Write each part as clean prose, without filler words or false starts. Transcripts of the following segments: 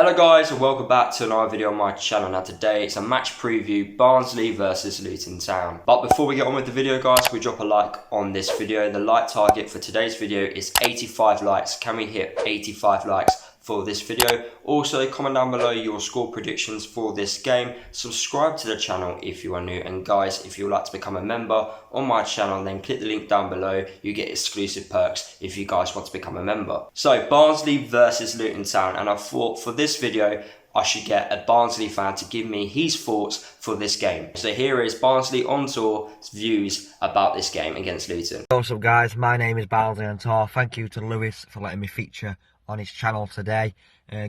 Hello guys and welcome back to another video on my channel. Now today it's a match preview, Barnsley versus Luton Town. But before we get on with the video guys, we drop a like on this video. The like target for today's video is 85 likes. Can we hit 85 likes for this video? Also comment down below your score predictions for this game. Subscribe to the channel if you are new, and guys, if you would like to become a member on my channel, then click the link down below. You get exclusive perks if you guys want to become a member. So Barnsley versus Luton Town, and I thought for this video I should get a Barnsley fan to give me his thoughts for this game. So here is Barnsley on tour's views about this game against Luton. What's up guys, my name is Barnsley on tour. Thank you to Lewis for letting me feature on his channel today,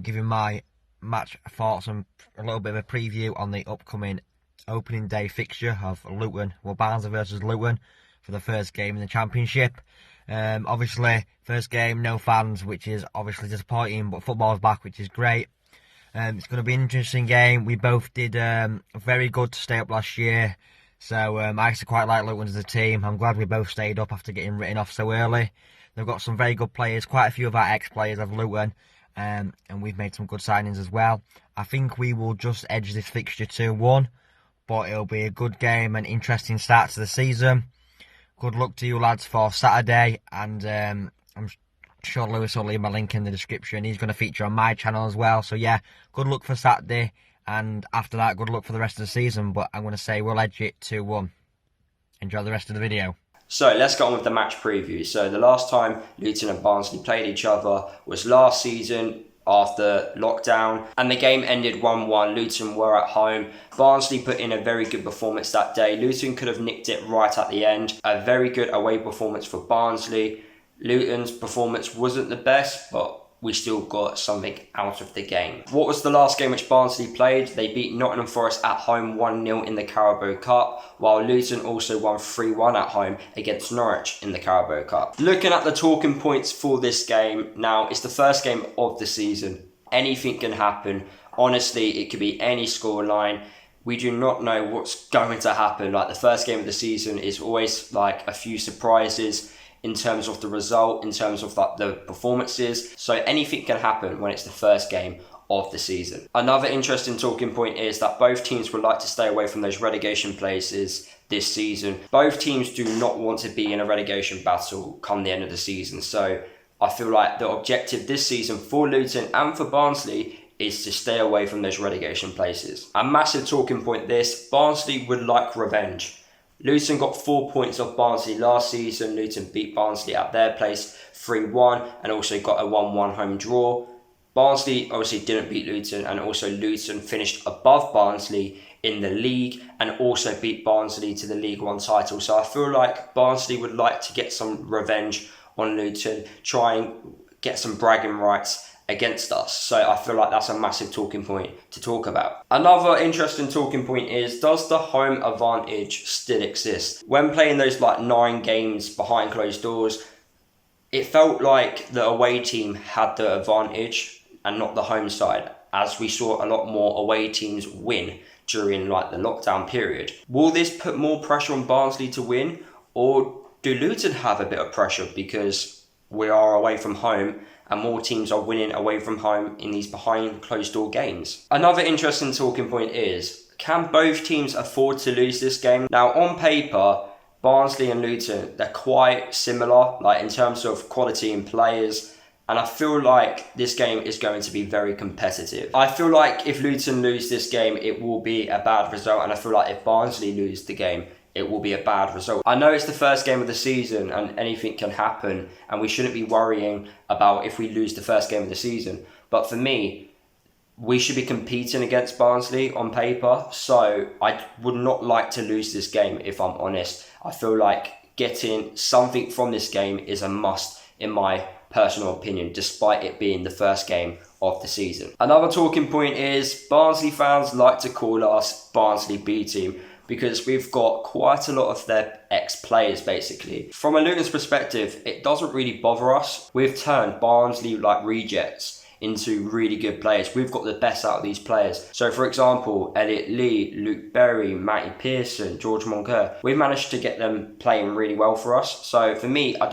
giving my match thoughts and a little bit of a preview on the upcoming opening day fixture of Luton, Barnsley versus Luton for the first game in the Championship. Obviously, first game, no fans, which is obviously disappointing, but football's back, which is great. It's going to be an interesting game. We both did very good to stay up last year, so I actually quite like Luton as a team. I'm glad we both stayed up after getting written off so early. They've got some very good players, quite a few of our ex-players of Luton, and we've made some good signings as well. I think we will just edge this fixture 2-1, but it'll be a good game and interesting start to the season. Good luck to you lads for Saturday, and I'm sure Lewis will leave my link in the description. He's going to feature on my channel as well, so yeah, good luck for Saturday, and after that, good luck for the rest of the season, but I'm going to say we'll edge it 2-1. Enjoy the rest of the video. So let's get on with the match preview. So the last time Luton and Barnsley played each other was last season after lockdown, and the game ended 1-1. Luton were at home. Barnsley put in a very good performance that day. Luton could have nicked it right at the end. A very good away performance for Barnsley. Luton's performance wasn't the best, but we still got something out of the game. What was the last game which Barnsley played? They beat Nottingham Forest at home 1-0 in the Carabao Cup, while Luton also won 3-1 at home against Norwich in the Carabao Cup. Looking at the talking points for this game, now it's the first game of the season. Anything can happen. Honestly, it could be any scoreline. We do not know what's going to happen. Like, the first game of the season is always like a few surprises in terms of the result, in terms of like the performances. So anything can happen when it's the first game of the season. Another interesting talking point is that both teams would like to stay away from those relegation places this season. Both teams do not want to be in a relegation battle come the end of the season. So I feel like the objective this season for Luton and for Barnsley is to stay away from those relegation places. A massive talking point this, Barnsley would like revenge. Luton got 4 points off Barnsley last season. Luton beat Barnsley at their place 3-1 and also got a 1-1 home draw. Barnsley obviously didn't beat Luton, and also Luton finished above Barnsley in the league and also beat Barnsley to the League One title. So I feel like Barnsley would like to get some revenge on Luton, try and get some bragging rights against us. So I feel like that's a massive talking point to talk about. Another interesting talking point is, does the home advantage still exist? When playing those like 9 games behind closed doors, it felt like the away team had the advantage and not the home side, as we saw a lot more away teams win during like the lockdown period. Will this put more pressure on Barnsley to win, or do Luton have a bit of pressure because we are away from home and more teams are winning away from home in these behind closed door games? Another interesting talking point is, can both teams afford to lose this game? Now on paper, Barnsley and Luton, they're quite similar, like in terms of quality and players, and I feel like this game is going to be very competitive. I feel like if Luton lose this game, it will be a bad result, and I feel like if Barnsley lose the game, it will be a bad result. I know it's the first game of the season and anything can happen, and we shouldn't be worrying about if we lose the first game of the season. But for me, we should be competing against Barnsley on paper. So I would not like to lose this game, if I'm honest. I feel like getting something from this game is a must in my personal opinion, despite it being the first game of the season. Another talking point is, Barnsley fans like to call us Barnsley B team, because we've got quite a lot of their ex-players basically. From a Luton's perspective, it doesn't really bother us. We've turned Barnsley like rejects into really good players. We've got the best out of these players. So for example, Elliot Lee, Luke Berry, Matty Pearson, George Moncur, we've managed to get them playing really well for us. So for me, I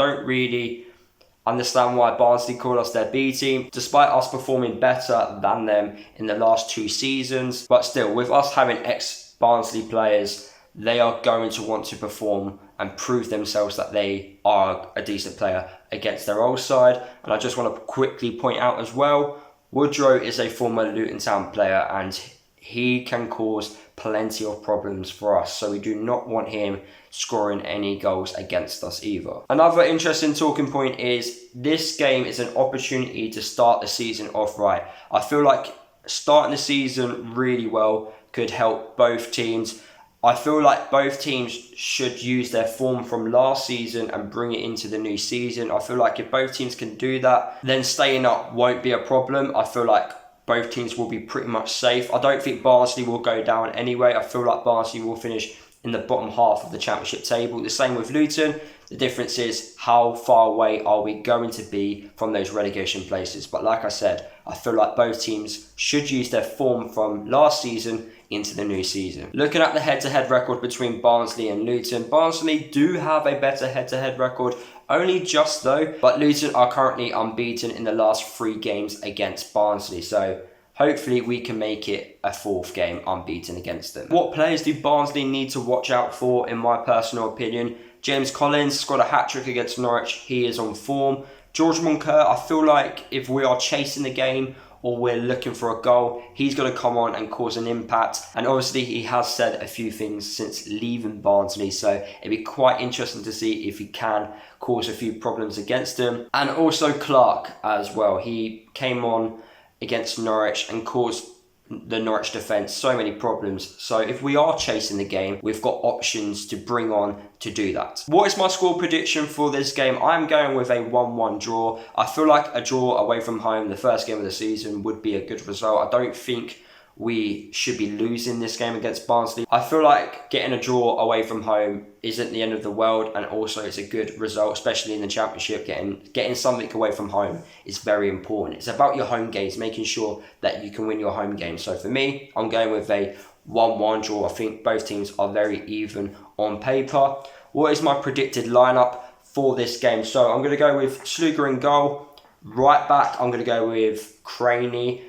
understand why Barnsley call us their B team, despite us performing better than them in the last 2 seasons. But still, with us having ex-Barnsley players, they are going to want to perform and prove themselves that they are a decent player against their old side. And I just want to quickly point out as well, Woodrow is a former Luton Town player and he can cause plenty of problems for us. So we do not want him scoring any goals against us either. Another interesting talking point is this game is an opportunity to start the season off right. I feel like starting the season really well could help both teams. I feel like both teams should use their form from last season and bring it into the new season. I feel like if both teams can do that, then staying up won't be a problem. I feel like both teams will be pretty much safe. I don't think Barnsley will go down anyway. I feel like Barnsley will finish in the bottom half of the championship table. The same with Luton. The difference is how far away are we going to be from those relegation places. But like I said, I feel like both teams should use their form from last season into the new season. Looking at the head-to-head record between Barnsley and Luton, Barnsley do have a better head-to-head record, only just though, but Luton are currently unbeaten in the last 3 games against Barnsley, so hopefully we can make it a 4th game unbeaten against them. What players do Barnsley need to watch out for, in my personal opinion? James Collins scored a hat-trick against Norwich, he is on form. George Moncur, I feel like if we are chasing the game or we're looking for a goal, he's going to come on and cause an impact. And obviously he has said a few things since leaving Barnsley, so it'd be quite interesting to see if he can cause a few problems against him. And also Clark as well. He came on against Norwich and caused the Norwich defence so many problems. So if we are chasing the game, we've got options to bring on to do that. What is my score prediction for this game? I'm going with a 1-1 draw. I feel like a draw away from home, the first game of the season, would be a good result. I don't think we should be losing this game against Barnsley. I feel like getting a draw away from home isn't the end of the world, and also it's a good result, especially in the championship. Getting something away from home is very important. It's about your home games, making sure that you can win your home games. So for me, I'm going with a 1-1 draw. I think both teams are very even on paper. What is my predicted lineup for this game? So I'm going to go with Sluger in goal. Right back, I'm going to go with Craney.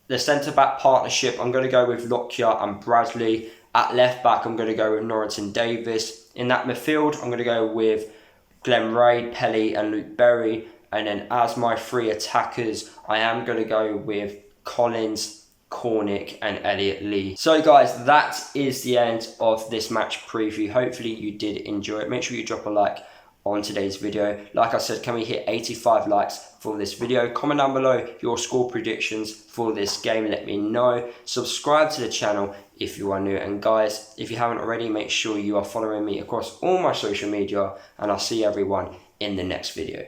The centre-back partnership, I'm going to go with Lockyer and Bradley. At left-back, I'm going to go with Norrington Davis. In that midfield, I'm going to go with Glenn Ray, Pelly and Luke Berry. And then as my 3 attackers, I am going to go with Collins, Cornick and Elliot Lee. So guys, that is the end of this match preview. Hopefully you did enjoy it. Make sure you drop a like on today's video. Like I said, can we hit 85 likes for this video? Comment down below your score predictions for this game. Let me know. Subscribe to the channel if you are new. And guys, if you haven't already, make sure you are following me across all my social media. And I'll see everyone in the next video.